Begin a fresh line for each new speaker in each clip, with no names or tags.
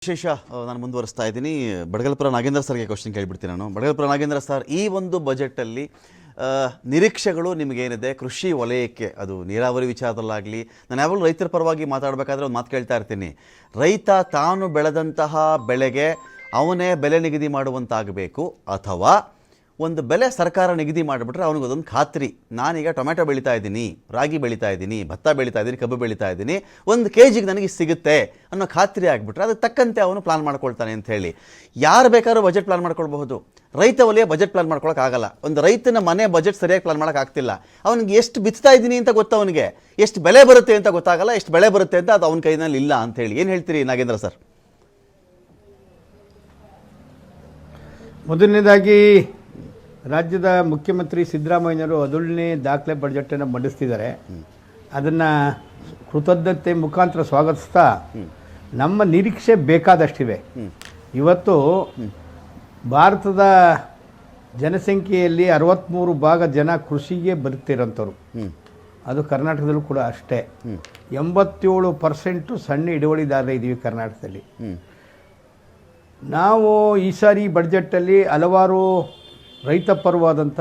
ವಿಶೇಷ ನಾನು ಮುಂದುವರಿಸ್ತಾ ಇದ್ದೀನಿ. ಬಡಗಲಪುರ ನಾಗೇಂದ್ರ ಸರ್ಗೆ ಕ್ವಶನ್ ಕೇಳಿಬಿಡ್ತೀನಿ ನಾನು. ಬಡಗಲಪುರ ನಾಗೇಂದ್ರ ಸರ್, ಈ ಒಂದು ಬಜೆಟಲ್ಲಿ ನಿರೀಕ್ಷೆಗಳು ನಿಮಗೇನಿದೆ ಕೃಷಿ ವಲಯಕ್ಕೆ? ಅದು ನೀರಾವರಿ ವಿಚಾರದಲ್ಲಾಗಲಿ, ನಾನು ಯಾವಾಗಲೂ ರೈತರ ಪರವಾಗಿ ಮಾತಾಡಬೇಕಾದ್ರೆ ಒಂದು ಮಾತು ಕೇಳ್ತಾ ಇರ್ತೀನಿ. ರೈತ ತಾನು ಬೆಳೆದಂತಹ ಬೆಳೆಗೆ ಅವನೇ ಬೆಲೆ ನಿಗದಿ ಮಾಡುವಂತಾಗಬೇಕು, ಅಥವಾ ಒಂದು ಬೆಲೆ ಸರ್ಕಾರ ನಿಗದಿ ಮಾಡಿಬಿಟ್ರೆ ಅವನಿಗೊಂದೊಂದು ಖಾತ್ರಿ, ನಾನೀಗ ಟೊಮೆಟೊ ಬೆಳೀತಾ ಇದ್ದೀನಿ, ರಾಗಿ ಬೆಳೀತಾ ಇದ್ದೀನಿ, ಭತ್ತ ಬೆಳೀತಾ ಇದ್ದೀನಿ, ಕಬ್ಬು ಬೆಳೀತಾ ಇದ್ದೀನಿ, ಒಂದು ಕೆಜಿಗೆ ನನಗೆ ಸಿಗುತ್ತೆ ಅನ್ನೋ ಖಾತ್ರಿ ಆಗಿಬಿಟ್ರೆ ಅದಕ್ಕೆ ತಕ್ಕಂತೆ ಅವನು ಪ್ಲಾನ್ ಮಾಡ್ಕೊಳ್ತಾನೆ ಅಂತ ಹೇಳಿ. ಯಾರು ಬೇಕಾದ್ರೂ ಬಜೆಟ್ ಪ್ಲಾನ್ ಮಾಡ್ಕೊಳ್ಬಹುದು, ರೈತ ವಲಯ ಬಜೆಟ್ ಪ್ಲಾನ್ ಮಾಡ್ಕೊಳಕ್ಕಾಗಲ್ಲ. ಒಂದು ರೈತನ ಮನೆ ಬಜೆಟ್ ಸರಿಯಾಗಿ ಪ್ಲಾನ್ ಮಾಡೋಕ್ಕಾಗ್ತಿಲ್ಲ. ಅವನಿಗೆ ಎಷ್ಟು ಬಿತ್ತಾ ಇದ್ದೀನಿ ಅಂತ ಗೊತ್ತು, ಅವನಿಗೆ ಎಷ್ಟು ಬೆಲೆ ಬರುತ್ತೆ ಅಂತ ಗೊತ್ತಾಗಲ್ಲ, ಎಷ್ಟು ಬೆಳೆ ಬರುತ್ತೆ ಅಂತ ಅದು ಅವನ ಕೈನಲ್ಲಿ ಇಲ್ಲ ಅಂತ ಹೇಳಿ. ಏನು ಹೇಳ್ತೀರಿ ನಾಗೇಂದ್ರ ಸರ್?
ಮೊದಲನೇದಾಗಿ ರಾಜ್ಯದ ಮುಖ್ಯಮಂತ್ರಿ ಸಿದ್ದರಾಮಯ್ಯನವರು ಅದೊಳ್ಳೆ ದಾಖಲೆ ಬಜೆಟನ್ನು ಮಂಡಿಸ್ತಿದ್ದಾರೆ. ಅದನ್ನು ಕೃತಜ್ಞತೆ ಮುಖಾಂತರ ಸ್ವಾಗತಿಸ್ತಾ, ನಮ್ಮ ನಿರೀಕ್ಷೆ ಬೇಕಾದಷ್ಟಿವೆ. ಇವತ್ತು ಭಾರತದ ಜನಸಂಖ್ಯೆಯಲ್ಲಿ 63% ಜನ ಕೃಷಿಗೆ ಬದುಕ್ತಿರೋಂಥವ್ರು. ಅದು ಕರ್ನಾಟಕದಲ್ಲೂ ಕೂಡ ಅಷ್ಟೇ. 87% ಸಣ್ಣ ಹಿಡುವಳಿದಾರರೇ ಇದ್ದೀವಿ ಕರ್ನಾಟಕದಲ್ಲಿ. ನಾವು ಈ ಸಾರಿ ಬಡ್ಜೆಟಲ್ಲಿ ಹಲವಾರು ರೈತ ಪರವಾದಂಥ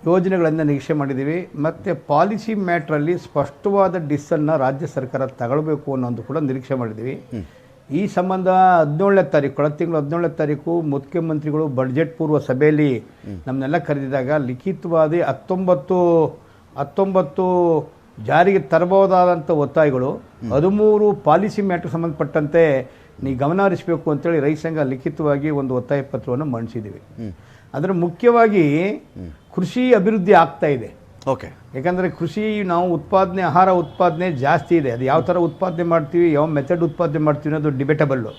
ಯೋಜನೆಗಳನ್ನು ನಿರೀಕ್ಷೆ ಮಾಡಿದ್ದೀವಿ. ಮತ್ತು ಪಾಲಿಸಿ ಮ್ಯಾಟ್ರಲ್ಲಿ ಸ್ಪಷ್ಟವಾದ ಡಿಸ್ಸನ್ನು ರಾಜ್ಯ ಸರ್ಕಾರ ತಗೊಳ್ಬೇಕು ಅನ್ನೋದು ಕೂಡ ನಿರೀಕ್ಷೆ ಮಾಡಿದ್ದೀವಿ. ಈ ಸಂಬಂಧ 17ನೇ ತಾರೀಕು, ಕಳೆದ ತಿಂಗಳು 17ನೇ ತಾರೀಕು ಮುಖ್ಯಮಂತ್ರಿಗಳು ಬಡ್ಜೆಟ್ ಪೂರ್ವ ಸಭೆಯಲ್ಲಿ ನಮ್ಮನ್ನೆಲ್ಲ ಕರೆದಿದ್ದಾಗ ಲಿಖಿತವಾದಿ 19 ಜಾರಿಗೆ ತರಬಹುದಾದಂಥ ಒತ್ತಾಯಗಳು, 13 ಪಾಲಿಸಿ ಮ್ಯಾಟ್ರಿಗೆ ಸಂಬಂಧಪಟ್ಟಂತೆ ನೀವು ಗಮನ ಹರಿಸಬೇಕು ಅಂತೇಳಿ ರೈತ ಸಂಘ ಲಿಖಿತವಾಗಿ ಒಂದು ಒತ್ತಾಯ ಪತ್ರವನ್ನು ಮಂಡಿಸಿದ್ದೀವಿ. ಅದರ ಮುಖ್ಯವಾಗಿ ಕೃಷಿ ಅಭಿವೃದ್ಧಿ ಆಗ್ತಾ ಇದೆ.
ಓಕೆ,
ಯಾಕಂದರೆ ಕೃಷಿ ನಾವು ಉತ್ಪಾದನೆ, ಆಹಾರ ಉತ್ಪಾದನೆ ಜಾಸ್ತಿ ಇದೆ. ಅದು ಯಾವ ಥರ ಉತ್ಪಾದನೆ ಮಾಡ್ತೀವಿ, ಯಾವ ಮೆಥಡ್ ಉತ್ಪಾದನೆ ಮಾಡ್ತೀವಿ ಅನ್ನೋದು ಡಿಬೇಟಬಲ್ಲು.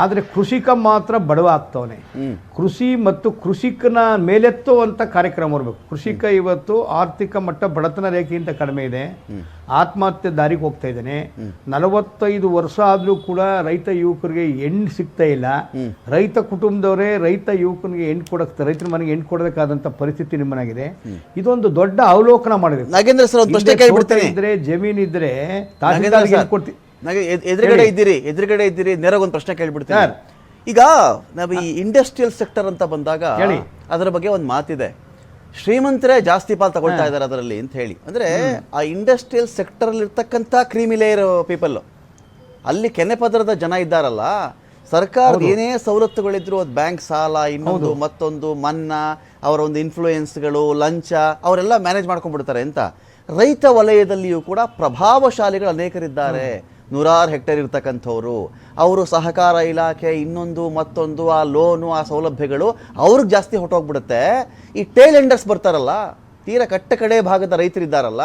ಆದರೆ ಕೃಷಿಕ ಮಾತ್ರ ಬಡವ ಆಗ್ತವನೆ. ಕೃಷಿ ಮತ್ತು ಕೃಷಿಕನ ಮೇಲೆತ್ತುವಂಥ ಕಾರ್ಯಕ್ರಮ ಬರಬೇಕು. ಕೃಷಿಕ ಇವತ್ತು ಆರ್ಥಿಕ ಮಟ್ಟ ಬಡತನ ರೇಖೆಗಿಂತ ಕಡಿಮೆ ಇದೆ, ಆತ್ಮಹತ್ಯೆ ದಾರಿಗೆ ಹೋಗ್ತಾ ಇದ್ದಾನೆ. 45 ವರ್ಷ ಆದರೂ ಕೂಡ ರೈತ ಯುವಕರಿಗೆ ಹೆಣ್ಣು ಸಿಗ್ತಾ ಇಲ್ಲ. ರೈತ ಕುಟುಂಬದವರೇ ರೈತ ಯುವಕನಿಗೆ ಹೆಣ್ಣು ಕೊಡಕ್ಕೆ, ರೈತರ ಮನೆಗೆ ಹೆಣ್ಣು ಕೊಡಬೇಕಾದಂಥ ಪರಿಸ್ಥಿತಿ ನಿಮ್ಮನಾಗಿದೆ. ಇದೊಂದು ದೊಡ್ಡ ಅವಲೋಕನ ಮಾಡಬೇಕು.
ನಾಗೇಂದ್ರ ಸರ್, ಒಂದು ಪ್ರಶ್ನೆ ಕೇಳ್ಬಿಡ್ತೇನೆ.
ಇದ್ರೆ ಜಮೀನಿದ್ರೆ ತಹಸೀಲ್ದಾರ್ಗೆ ಹೆಣ್ಣು ಕೊಡ್ತೀವಿ.
ಎದುರುಗಡೆ ಇದ್ದೀರಿ, ನೇರಾಗ ಒಂದು ಪ್ರಶ್ನೆ ಕೇಳ್ಬಿಡ್ತೀನಿ. ಈಗ ನಾವು ಈ ಇಂಡಸ್ಟ್ರಿಯಲ್ ಸೆಕ್ಟರ್ ಅಂತ ಬಂದಾಗ ಅದರ ಬಗ್ಗೆ ಒಂದು ಮಾತಿದೆ, ಶ್ರೀಮಂತರೇ ಜಾಸ್ತಿ ಪಾಲ್ ತಗೊಳ್ತಾ ಇದ್ದಾರೆ ಅದರಲ್ಲಿ ಅಂತ ಹೇಳಿ. ಅಂದ್ರೆ ಆ ಇಂಡಸ್ಟ್ರಿಯಲ್ ಸೆಕ್ಟರ್ ಅಲ್ಲಿ ಇರ್ತಕ್ಕಂಥ ಕ್ರೀಮಿ ಲೇಯರ್ ಪೀಪಲ್, ಅಲ್ಲಿ ಕೆನೆ ಪದರದ ಜನ ಇದ್ದಾರಲ್ಲ, ಸರ್ಕಾರದ ಏನೇ ಸವಲತ್ತುಗಳಿದ್ರು, ಅದು ಬ್ಯಾಂಕ್ ಸಾಲ, ಇನ್ನೊಂದು ಮತ್ತೊಂದು ಮನ್ನಾ, ಅವರ ಒಂದು ಇನ್ಫ್ಲೂಯೆನ್ಸ್ಗಳು, ಲಂಚ, ಅವರೆಲ್ಲ ಮ್ಯಾನೇಜ್ ಮಾಡ್ಕೊಂಡ್ಬಿಡ್ತಾರೆ ಅಂತ. ರೈತ ವಲಯದಲ್ಲಿಯೂ ಕೂಡ ಪ್ರಭಾವಶಾಲಿಗಳು ಅನೇಕರಿದ್ದಾರೆ. 100 ಹೆಕ್ಟೇರ್ ಇರ್ತಕ್ಕಂಥವ್ರು, ಅವರು ಸಹಕಾರ ಇಲಾಖೆ, ಇನ್ನೊಂದು ಮತ್ತೊಂದು, ಆ ಲೋನು, ಆ ಸೌಲಭ್ಯಗಳು ಅವ್ರಿಗೆ ಜಾಸ್ತಿ ಹೊಟ್ಟೋಗ್ಬಿಡುತ್ತೆ. ಈ ಟೇಲ್ ಎಂಡರ್ಸ್ ಬರ್ತಾರಲ್ಲ, ತೀರಾ ಕಟ್ಟ ಕಡೆ ಭಾಗದ ರೈತರಿದ್ದಾರಲ್ಲ,